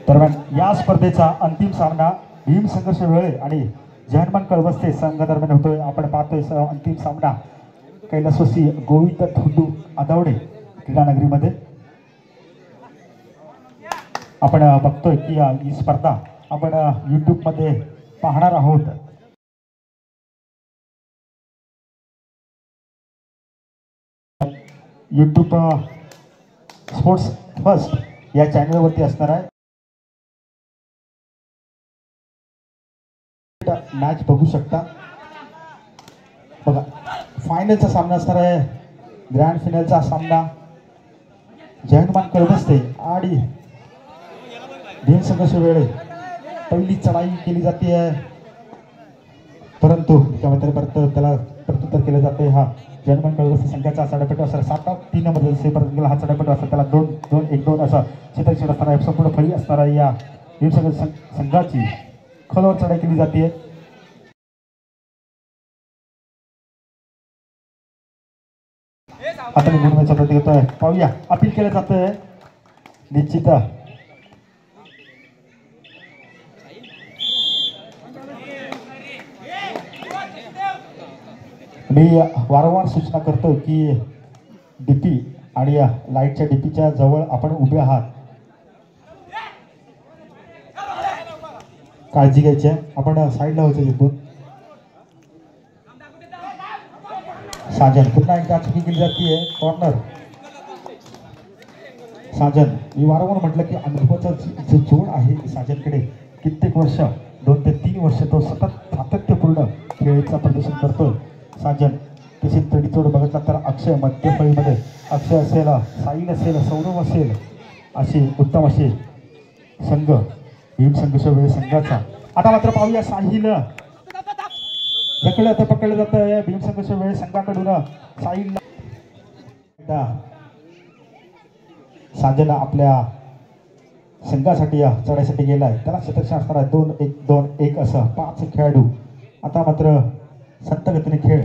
दरम्यान या स्पर्धेचा अंतिम सामना भीम संघर्ष वेळे आणि जयहनुमान कळवस्ते संघ दरम्यान होतोय। आपण पाहतोय अंतिम सामना कैलासवासी गोविंद धुंडू आदावडे क्रीडानगरीमध्ये आपण बघतोय की ही स्पर्धा आपण YouTube मध्ये पाहणार आहोत। YouTube स्पोर्ट्स फर्स्ट या चॅनलवरती असणार आहे। मॅच बघू शकता। बघा फायनलचा सामना असणार आहे, ग्रँड फायनलचा सामना जयहनुमान कळवस्ते आणि भीम संघर्ष वेळे। पहिली चढाई केली जाते आहे, परंतु त्याला प्रत्युत्तर केलं जाते। हा जयहनुमान कळवस्ते संघाचा चढापट असणार 7-3 मध्ये असेपर्यंत हा चढापट असणार, त्याला 2-1-2 असा क्षेत्रक्षण असणार आहे। संपूर्ण फळी असणार आहे या भीम संघाची खोलवर चढाई केली जाते। आता मी गुणवेचा प्रति घेतोय, पाहूया अपील केलं जातंय। निश्चित मी वारंवार सूचना करतो की डीपी आणि लाईटच्या डीपीच्या जवळ आपण उभे आहात, काळजी घ्यायची आहे। आपण साईडला व्हायचं तिथून। साजन पुन्हा एकदा चुकी केली जाते, कॉर्नर। साजन मी वारंवार म्हटलं की अनुभवाचा जो जोड आहे साजनकडे, कित्येक वर्ष 2 ते 3 वर्ष तो सतत सातत्यपूर्ण खेळीचं प्रदर्शन करतोय साजन। तशी तडीतोड बघितला तर अक्षय मध्यफळीमध्ये अक्षय असेल, साईल असेल, सौरभ असेल, असे उत्तम असे संघ भीम संघर्ष वेळ संघाचा। आता मात्र पाहूया साहिल पकडलं जातं भीम संघर्ष वेळ संघाकडून। साहिल साजन आपल्या संघासाठी चढाईसाठी गेलाय, त्याला क्षेत्रक्षण असणार आहे 2-1-2-1 असं 5 खेळाडू। आता मात्र संत गतीने खेळ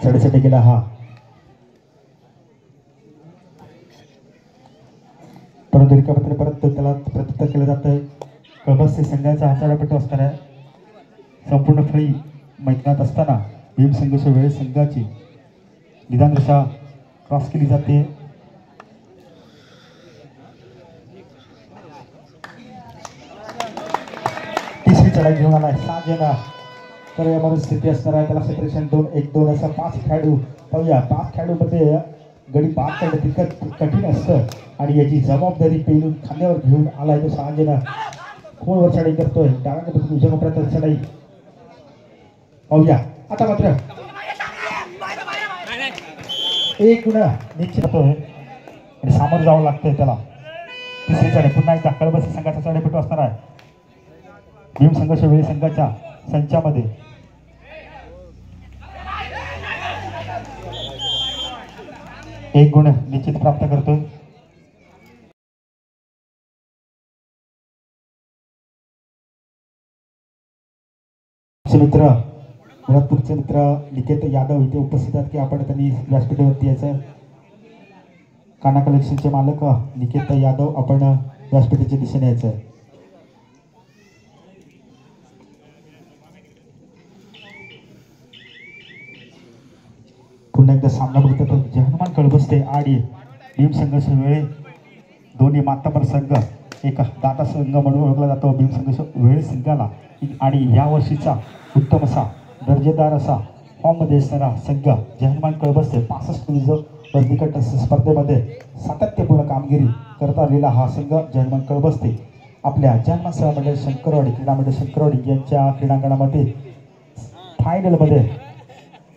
चढाईसाठी गेला हा, परंतु रिकापत्र परत त्याला प्रत्युत्तर केलं जातंय। कळवस्ते संघाचा हा चढापट असणार आहे। संपूर्ण फळी मैदानात असताना भीम संघर्ष वेळ संघाची निदान रेषा क्रॉस केली जाते। तिसरी चढाई घेऊन आलाय साजन, तर यामध्ये स्थिती असणार आहे, त्याला क्षेत्रक्षण 2-1-2 असं 5 खेळाडू। पाहूया 5 खेळाडूमध्ये गडी पार करणं तितकं कठीण असतं आणि याची जबाबदारी पेलून खांद्यावर घेऊन आलाय तो साजन। खोलवर चढाई करतोय, डाव्यापासून उजव्या कोपऱ्यात चढाई। पाहूया आता मात्र एक गुण निश्चित होतोय आणि सामोरं जावं लागतंय त्याला। तिसरी चढाई पुन्हा एकदा कळवस्ते संघाचा चढाईपटू असणार आहे भीम संघर्ष वेळी संघाच्या संचामध्ये। एक गुण निश्चित प्राप्त करतोय। मित्र मुरादपूरचे मित्र निकेत यादव इथे उपस्थित आहेत की आपण त्यांनी व्यासपीठावरती यायचं। काना कलेक्शनचे मालक निकेत यादव आपण व्यासपीठाच्या दिशेने यायचं। पुन्हा एकदा सामना बघतो तर जयहनुमान कळवस्ते आणि भीम संघर्ष वेळे दोन्ही मातबर संघ, एक दाता संघ म्हणून ओळखला जातो भीम संघर्ष वेळे संघाला। आणि या वर्षीचा उत्तम असा दर्जेदार असा फॉर्ममध्ये असणारा संघ जयहनुमान कळवस्ते 65 वर्गीकट स्पर्धेमध्ये सातत्यपूर्ण कामगिरी करत आलेला हा संघ जयहनुमान कळवस्ते आपल्या जयहनुमान सेवा मंडळ शंकरवाडी क्रीडा मंडळ शंकरवाडी यांच्या क्रीडांगणामध्ये फायनलमध्ये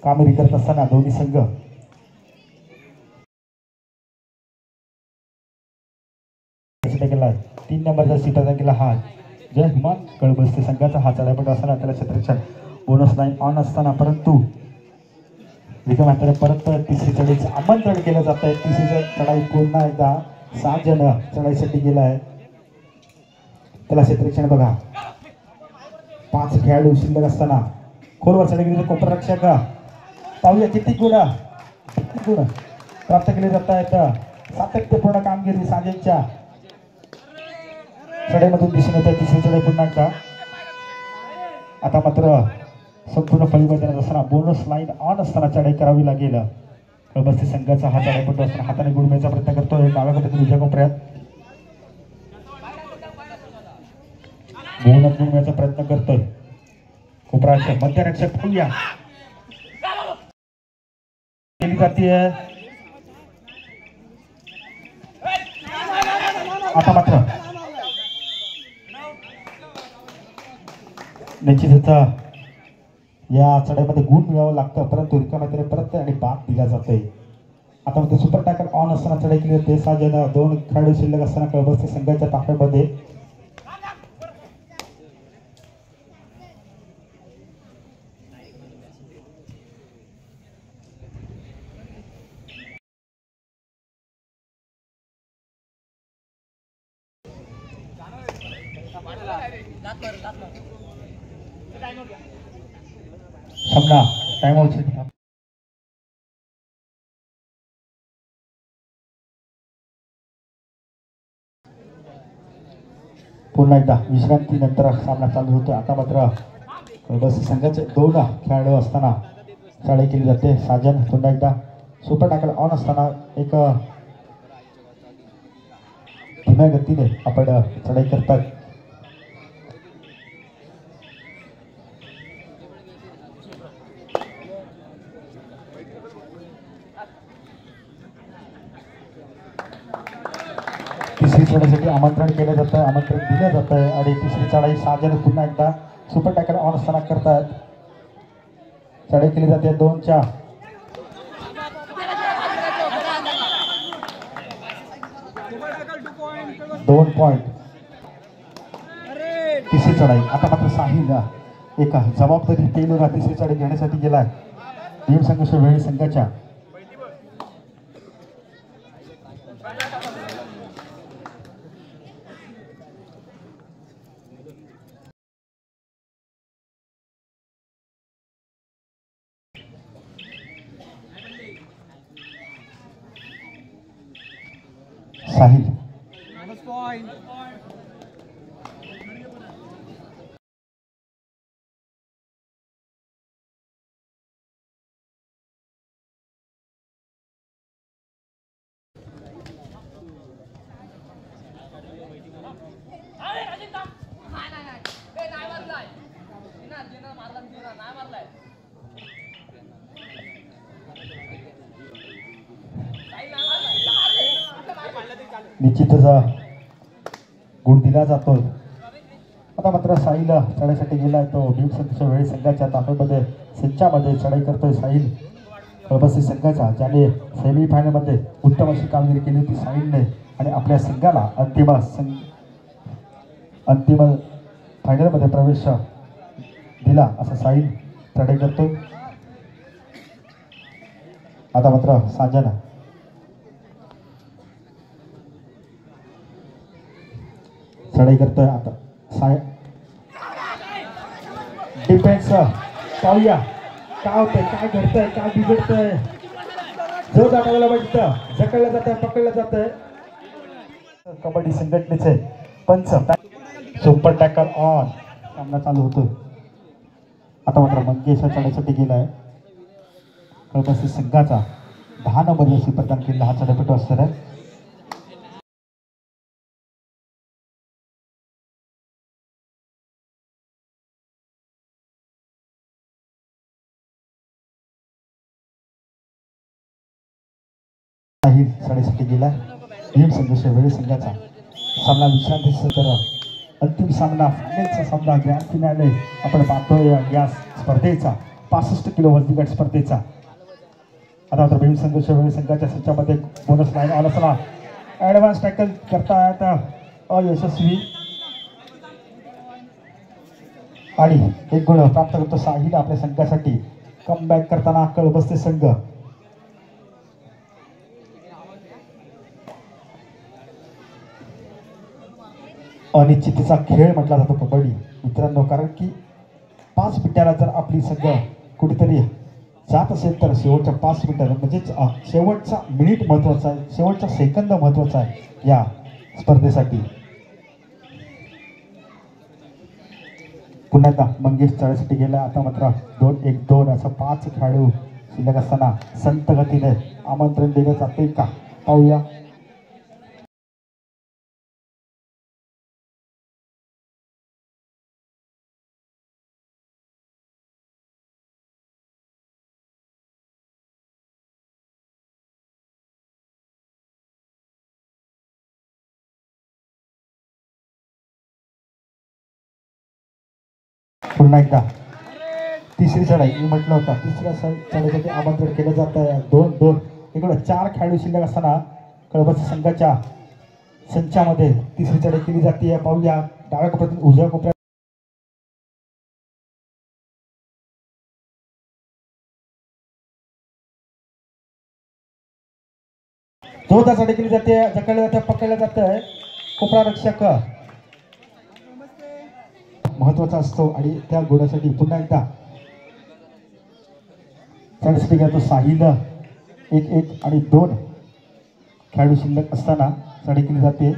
कामगिरी करत असताना दोन्ही संघ केला आहे. 3 नंबरचा सीट प्रदान केला हा जय हनुमान कळबस्ते संघाचा. हा चढाईपटू असताना त्याला क्षेत्ररक्षण बोनस लाईन ऑन असताना परंतु रिकाम्या हाताने परत तिसरी चढाईचं आमंत्रण केलं जात आहे. तिसरी चढाई पुन्हा एकदा 7 जण चढाईसाठी गेला आहे. त्याला क्षेत्ररक्षण बघा. 5 खेळाडू शिल्लक असताना खोलवर चढाई केली. कोपररक्षक पाहूया किती गुण प्राप्त केले जात आहेत. सातत्यपूर्ण कामगिरी साजेंच्या चढाईमधून दिसून येते. तिसरी चढाई पुन्हा एकदा. आता मात्र संपूर्ण फळीमध्ये असताना बोनस लाईन ऑन असताना चढाई करावी लागेल. कळबस्ते संघाचा हा चढाईपटू असताना हाताने गुडमेचा प्रयत्न करतोय. डाव्या कोपऱ्यातून उजव्या कोपऱ्यात बोनस गुडमेचा प्रयत्न करतोय. कोपराचे मध्यरक्षक पाहूया केली जाते. आता मात्र निश्चितच या चढाईमध्ये गुण मिळावं लागतं परंतु रिकाम्या परत आणि बाद दिला जातोय. आता मध्ये सुपर टॅकल ऑन असताना चढाई केली होते. 6 जण 2 खेळाडू शिल्लक असताना कळबस्ते संघाच्या ताफ्यामध्ये सामना टाइम आउट. पुन्हा एकदा विश्रांतीनंतर सामना चालू होतो. आता मात्र कळबस्ते संघाचे 2 खेळाडू असताना चढाई केली जाते. साजन पुन्हा एकदा सुपर टॅकल ऑन असताना एक धीम्या गतीने आपण चढाई करतात. तिसरी चढाईसाठी आमंत्रण केलं जातं आमंत्रण दिलं जात आहे आणि तिसरी चढाई 6 जण पुन्हा एकदा सुपर टॅकल ऑन असताना करतात. चढाई केली जाते 2च्या 2 पॉइंट. तिसरी चढाई आता मात्र साहिल एका जबाबदारी पेलून तिसरी चढाई घेण्यासाठी गेला आहे. भीम संघर्ष वेळी संघाच्या साहिल निश्चितच गुण दिला जातोय. आता मात्र साहिल चढाईसाठी गेलाय. तो भीम संघर्ष वेळी संघाच्या ताफ्यामध्ये संचामध्ये चढाई करतोय. साहिल कळबस्ते संघाचा ज्याने सेमीफायनलमध्ये उत्तम अशी कामगिरी केली होती साहिलने आणि आपल्या संघाला अंतिम फायनलमध्ये प्रवेश दिला. असा साहिल चढाई करतोय. आता मात्र साजन चढाई करतोय. आता डिफेन्स पाहूया काय होतंय काय घडतंय काय बिघडतंय. जो जाणवायला वाटतं जकडलं जात आहे पकडलं जात आहे. कबड्डी संघटनेचे पंच सुपर टॅकल ऑन सामना चालू होतो. आता मात्र मंगेश चढाईसाठी गेलाय. कळबस्ते संघाचा 10 नंबर जशी प्रदान केलेला हा चढाईपटू असणार आहे. चढाईसाठी गेला. भीम संघर्ष वेळी संघाचा सामना विश्रांतीनंतर अंतिम सामना फायनलचा सामना ग्रँड फिनाले आपण पाहतोय या स्पर्धेचा 65 किलो वजनी गट स्पर्धेचा. आता मात्र भीम संघर्ष वेळी संघाच्या संचामध्ये बोनस लाईन ऑन असताना ॲडव्हान्स टॅकल करतायत अयशस्वी आणि एक गुण प्राप्त करतो साहिल आपल्या संघासाठी. कमबॅक करताना कळबसते संघ. अनिश्चिततेचा खेळ म्हटला जातो कबड्डी मित्रांनो, कारण की 5 मिनिटाला जर आपली संघ कुठेतरी जात असेल तर शेवटच्या 5 मिनिटाला म्हणजेच शेवटचा मिनिट महत्वाचा आहे, शेवटचा सेकंद महत्वाचा आहे या स्पर्धेसाठी. पुन्हा एकदा मंगेश चाळीसाठी गेला. आता मात्र 2-1-2 असं 5 खेळाडू शिल्लक असताना संत गतीने आमंत्रण दिलं जाते का पाहूया. पुन्हा एकदा तिसरी चढाई मी म्हटलं होतं, तिसऱ्या चढाईसाठी आमंत्रण केलं जात आहे. 2-2 इकडं 4 खेळाडू शिल्लक असताना कळबस संघाच्या संचामध्ये तिसरी चढाई केली जाते. पाहूया डाव्या कोपऱ्यातून उजव्या कोपऱ्यात जोरदार चढाई केली जाते. जकडलं जाते, पकडलं जातं. कोपरा रक्षक महत्वाचा असतो आणि त्या गुणासाठी पुन्हा एकदा चढाईसाठी गेला तो साहिल. 1-1 आणि 2 खेळाडू शिल्लक असताना चढाई केली जाते.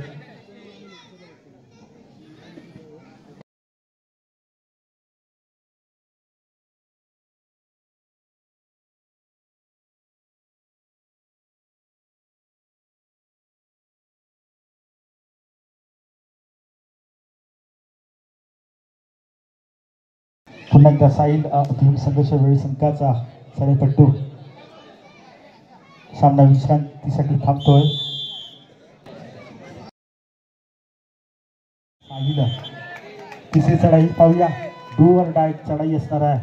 पुन्हा एकदा साहिल भीम संघर्ष वेळी संघाचा सडेपट्टू सामना विश्रांतीसाठी थांबतोय. साहिल तिसरी चढाई पाहूया. डू और डाय चढाई असणार आहे.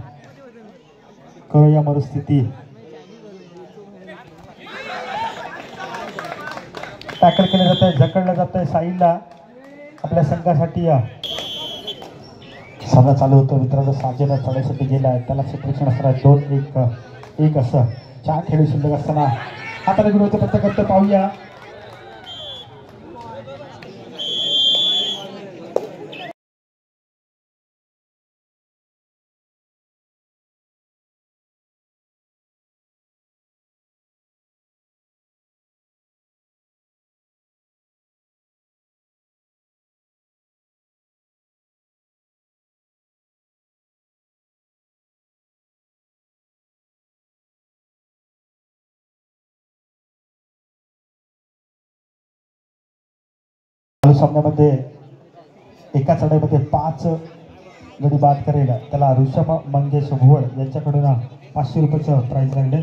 करूया मरुस्थिती. टॅकल केलं जात आहे, जकडलं जात आहे साहिलला आपल्या संघासाठी. सामना चालू होतो मित्रांनो. साजेला चढाईसाठी गेला आहे, त्याला क्षेत्ररक्षण असणार आहे. 2-1 असं 4 खेळाडू शिल्लक असताना हाताने गुणवत्ता प्रयत्न करतो. पाहूया सामन्यामध्ये एका चढाईमध्ये 5 गडी बाद करेल त्याला ऋषभ मंगेश भोळ यांच्याकडून 500 रुपयाचं प्राइज राहिले.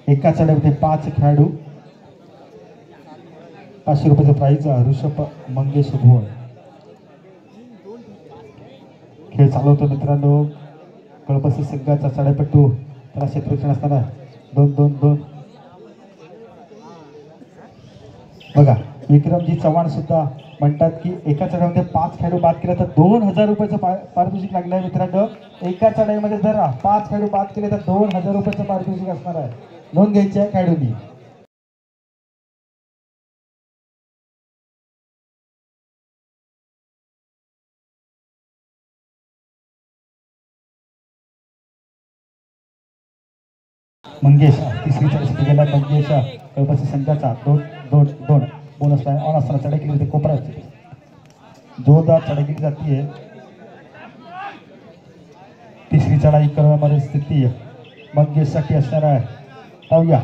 एका चढाईमध्ये 5 खेळाडू 500 रुपयाचं प्राइज ऋषभ मंगेश भोळ. खेळ चालू होतो मित्रांनो. कळबस संघाचा चढाईपट्टू त्याला क्षेत्ररक्षण असताना 2-2-2 बघा. विक्रमजी चव्हाण सुद्धा म्हणतात की एका चढाईमध्ये 5 खेळाडू बाद केले तर 2000 रुपयाचं पारितोषिक लागलं आहे मित्रांनो. एका चढाईमध्ये जर 5 खेळाडू बाद केले तर 2000 रुपयाचं पारितोषिक असणार आहे. नोंद घ्यायची आहे खेळाडूंनी. मंगेश तिसरी चढाईसाठी गेला. मंगेश कळबस संघाचा 2-2-2 बोनस लाईन ऑन असताना चढाई केली जाते. कोपऱ्यात जोरदार चढाई केली जाते. तिसरी चढाई करण्यामध्ये स्थिती मंगेशसाठी असणार आहे. पाहूया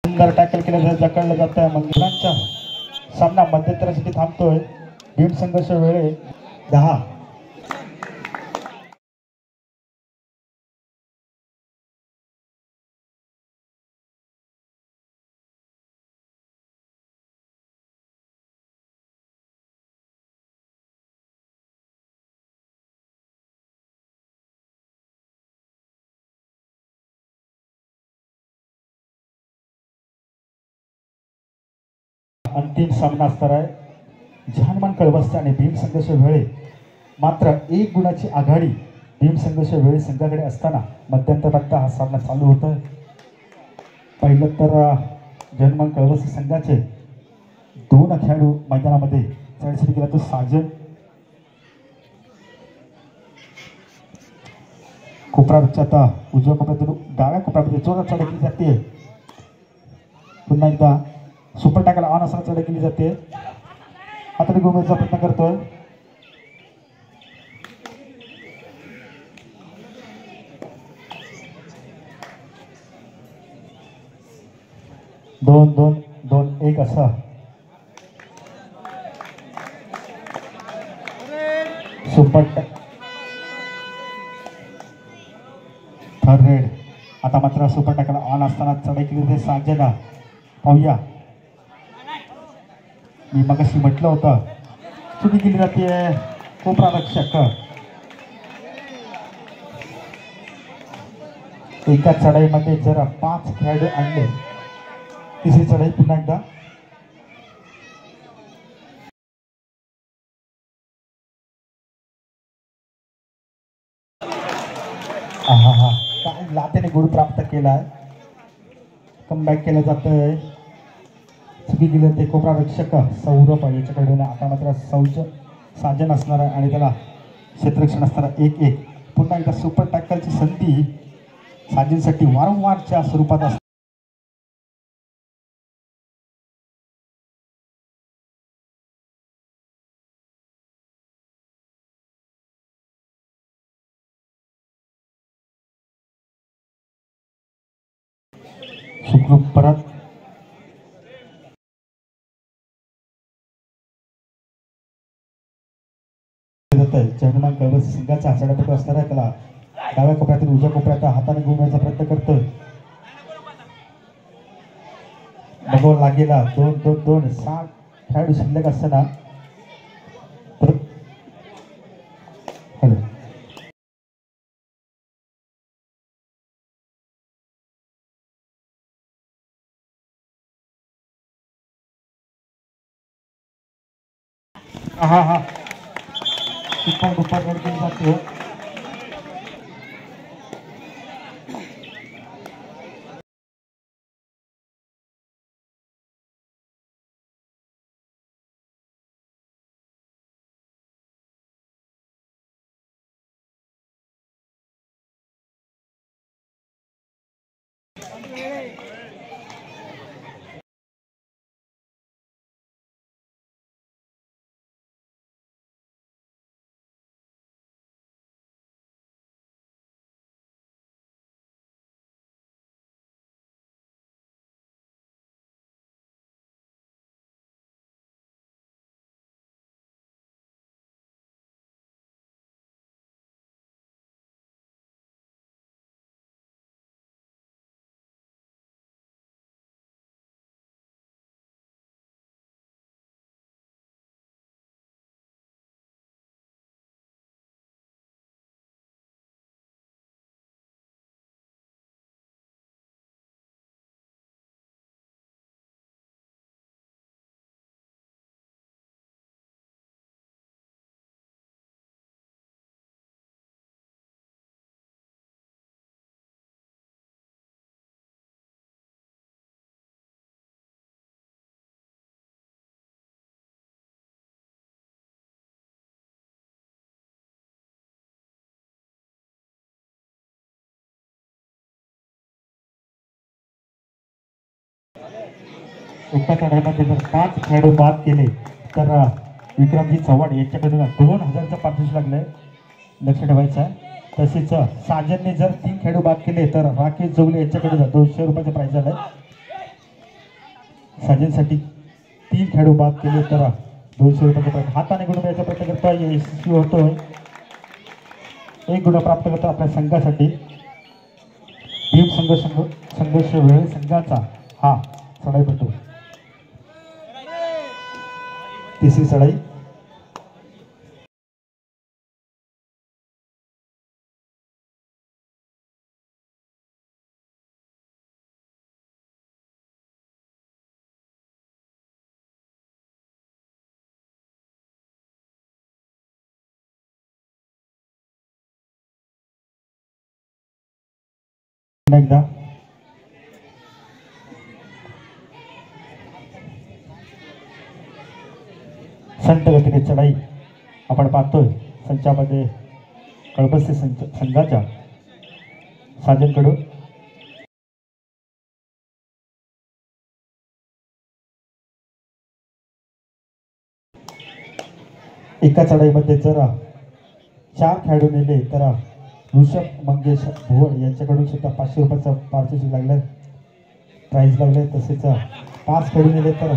सुंदर टॅकल केलं जातं, जकडलं जात आहे. मंगेशांचा सामना मध्यंतरासाठी थांबतोय. भीम संघर्ष वेळे 10. अंतिम सामना असणार आहे जहानमान कळवस्ते आणि भीम संघर्ष वेळे. मात्र 1 गुणाची आघाडी भीम संघर्ष वेळे संघाकडे असताना मध्यंतरात हा सामना चालू होतोय. पहिलं तर जहानमान कळवस्ते संघाचे 2 खेळाडू मैदानामध्ये चढाईसाठी गेला. तो साजन कोपराच्या आता उजव्या कोपऱ्यातून डाव्या कोपऱ्यामध्ये जोरात चढाई केली जाते. पुन्हा एकदा सुपर टॅकल ऑन असताना चढाई केली जाते. हाताने गोमेचा प्रयत्न करतोय. दोन दोन दोन एक असा सुपर थर्ड रेड. आता मात्र सुपर टॅकल ऑन असताना चढाई केली जाते. साजना पाहूया. मी मगाशी म्हटलं होतं चुकी केली जाते. कोपरा रक्षक एका चढाईमध्ये जर 5 खेळाडू आणले. तिसरी चढाई पुन्हा एकदा हा हा काय लातेने गुण प्राप्त केलाय. कमबॅक केलं जातंय. चुकी गेलं ते कोपरा रक्षक सौरभ याच्याकडून. आता मात्र साजन असणार आहे आणि त्याला क्षेत्ररक्षण असणार 1-1. पुन्हा एकदा सुपर टॅकलची संधी साजनसाठी वारंवारच्या स्वरूपात असते. सुखरूप परत जहानमान कळवस्ते संघाचा चढापटू असणार आहे. त्याला डाव्या कोपऱ्यातील उजव्या कोपऱ्यात हाताने घुमण्याचा प्रयत्न करतोय. बघावं लागेला 2-2-2 6 खेळाडू शिल्लक असताना हॅलो हा हा दुपार केली जाते. एका चढाईमध्ये जर 5 खेळाडू बाद केले तर विक्रमजी चव्हाण यांच्याकडून 2000चं पारितोषिक लागलंय. लक्ष ठेवायचं आहे. तसेच साजनने जर 3 खेळाडू बाद केले तर राकेश जोगले यांच्याकडून 200 रुपयाचं प्राइज झालंय. साजनसाठी 3 खेळाडू बाद केले तर 200 रुपयाचं प्राइज. हाताने गुण मिळायचा प्रयत्न करतोय. यशस्वी होतोय. 1 गुण प्राप्त करतो आपल्या संघासाठी. भीम संघर्ष वेळ संघाचा हा चढाईपटू. तिसरी चढाई एकदा संत गतीने चढाई आपण पाहतोय संचामध्ये कळबस्ते संघाच्या साजनकडून एका चढाईमध्ये जर 4 खेळाडू नेले तर ऋषभ मंगेश भुवड यांच्याकडून सुद्धा 500 रुपयाचं पारितोषिक लागलं, प्राइज लागले. तसेच 5 खेळाडू नेले तर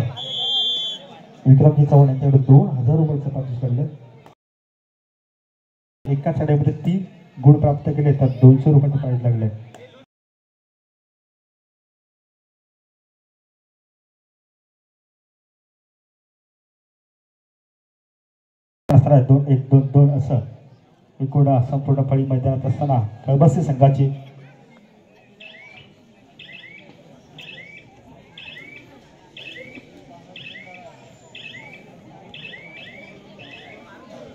विक्रमजी चव्हाण यांच्याकडे 2000 रुपयाचं पारितोषिक लागलं. एका चढाईमध्ये 3 गुण प्राप्त केले तर 200 रुपयाचं प्राइज लागले. एक दोन दोन असं एकूण संपूर्ण फळी मैदानात असताना कळबस्ते संघाची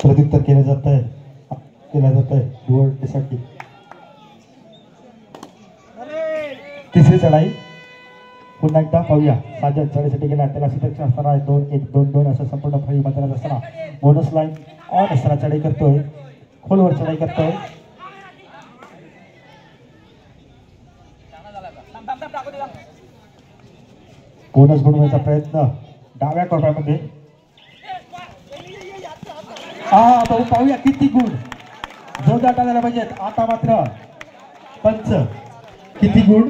प्रत्युत्तर केलं जात आहे निवडणुकीसाठी. तिसरी चढाई पुन्हा एकदा पाहूया. साजन चढाईसाठी गेला, त्याला सुरक्षा असताना 2-1-2-2 असं संपूर्ण फळी मैदानात असताना बोनस लाईन ऑन असताना चढाई करतोय, खोलवर चढाई करतोय. बोनस बनवण्याचा प्रयत्न डाव्या कोपऱ्यामध्ये. भाऊ पाहूया किती गुण जोरदार टाकायला पाहिजेत. आता मात्र पंच किती गुण?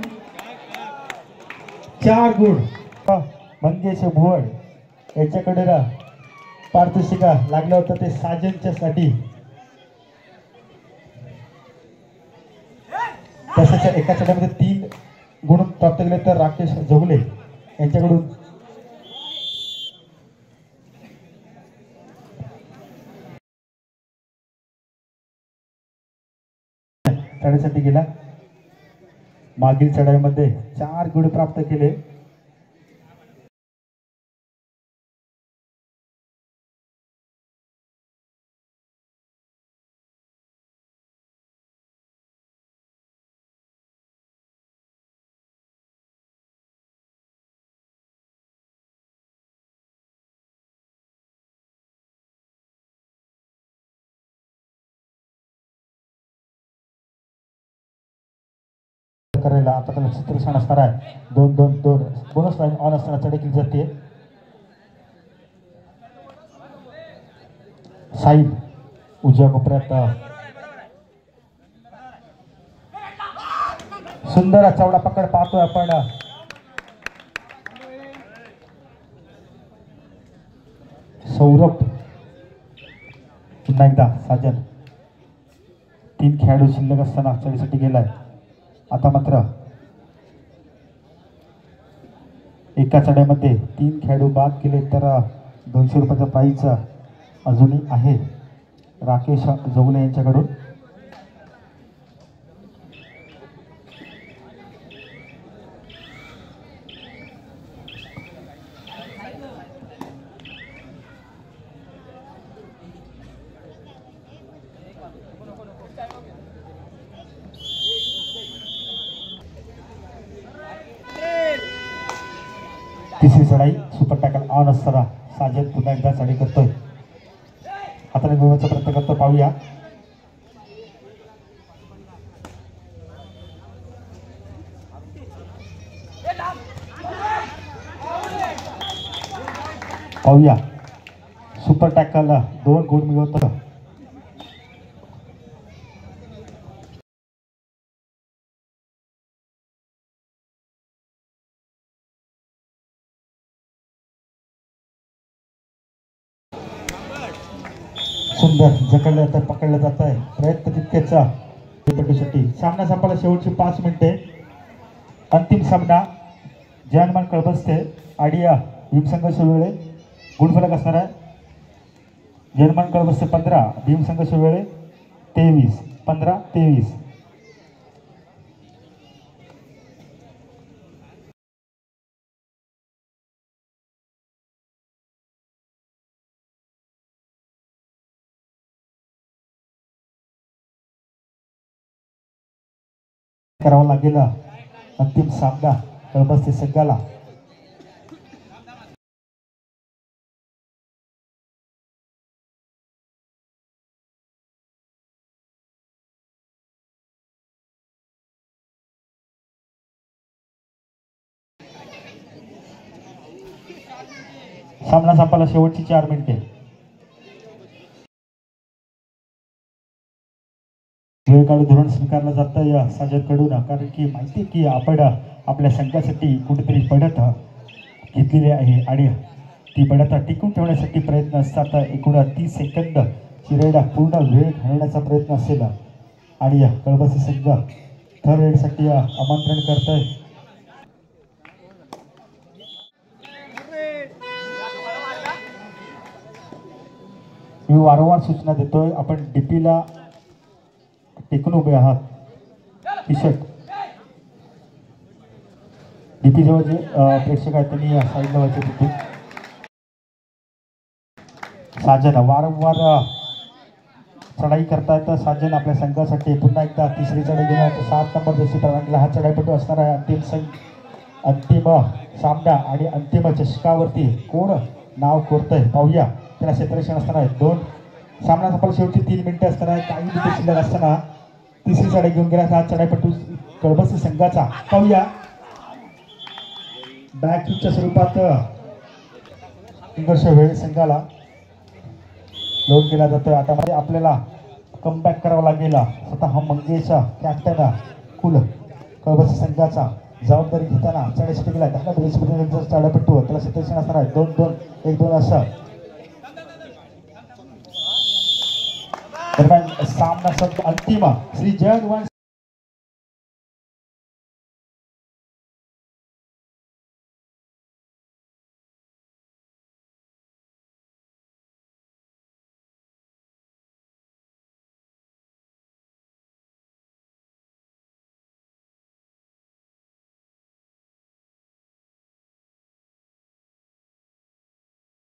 4 गुण. मंगेश भुवड यांच्याकडे पारितोषिक लागलं होतं ते साजनच्या साठी. तसेच एका चढाईमध्ये 3 गुण प्राप्त केले तर राकेश जोगले यांच्याकडून चढाईसाठी गेला. मागील चढाईमध्ये 4 गुण प्राप्त केले. करायला आता त्याला चित्रक्षण असणार आहे. 2-2-2 बोनस लाईन ऑन असताना चढाई केली जाते. साईड उजव्या कोपऱ्यात सुंदर चवडा पकड पाहतोय आपण. सौरभ पुन्हा एकदा साजन 3 खेळाडू शिल्लक असताना चढाईसाठी गेलाय. आता मात्र एका चढाईमध्ये 3 खेळाडू बाद केले तर 200 रुपयाचा प्राइज अजूनही आहे राकेश जोगले यांच्याकडून. तिसरी चढाई सुपर टॅकल ऑन असताना साजन पुन्हा एकदा चढाई करतोय. हाताने मिळवण्याचा प्रयत्न करतो. पाहूया पाहूया सुपर टॅकल 2 गुण मिळवतो. सुंदर जकडलं जातं, पकडलं जात आहे. प्रयत्न तितकेचा पटूसाठी. सामना संपला. शेवटची 5 मिनिटे. अंतिम सामना जानमान कळबस्ते आडिया भीमसंघ शिववेळे. गुणफलक असणार आहे जानमान कळबस्ते 15, भीमसंघ शिववेळे 23. 15-23. करावा लागेल अंतिम सामना कळबस्ते संघाला. सामना संपायला शेवटची 4 मिनिटे. वेळ काढून धोरण स्वीकारलं जातं या साजदकडून, कारण की माहिती की आपण आपल्या संघासाठी कुठेतरी बढत घेतलेली आहे आणि ती बढत टिकून ठेवण्यासाठी प्रयत्न असतात. एकूण 30 सेकंद चिरेड पूर्ण वेळ घालवण्याचा प्रयत्न असेल आणि कळबस्ते संघ थर्ड रेडसाठी आमंत्रण करतोय. मी वारंवार सूचना देतोय, आपण डीपीला टेकून उभे आहात. टी शर्ट डीपी जवळ जे प्रेक्षक आहेत त्यांनी साईडला व्हायचे तिथे. साजन वारंवार चढाई करतायत. साजन आपल्या संघासाठी पुन्हा एकदा तिसरी चढाई घेऊन 7 नंबर जशी परवानगीला हा चढाईपटू असणार आहे. अंतिम सामना आणि अंतिम चषकावरती कोण नाव कोरतंय पाहूया. त्याला क्षेत्ररक्षण असणार आहे. 2 सामना संपला शेवटची 3 मिनिटे असणार आहे. काही मिनिटे शिल्लक असताना तिसरी चढाई घेऊन गेला हा चढाईपटू कळबस्ते संघाचा. पाहूया बॅकच्या स्वरूपात संघर्ष वेळ संघाला लोड केला जातोय. आता मध्ये आपल्याला कमबॅक करावं लागेल. स्वतः मंगेश कॅप्टन कुल कळबस्ते संघाचा जबाबदारी घेताना चढाईसाठी गेला. 10 चढाईपटू त्याला क्षेत्ररक्षण असणार आहे. 2-2 1-2 असं दरम्यान सामना अंतिम श्री जगवंश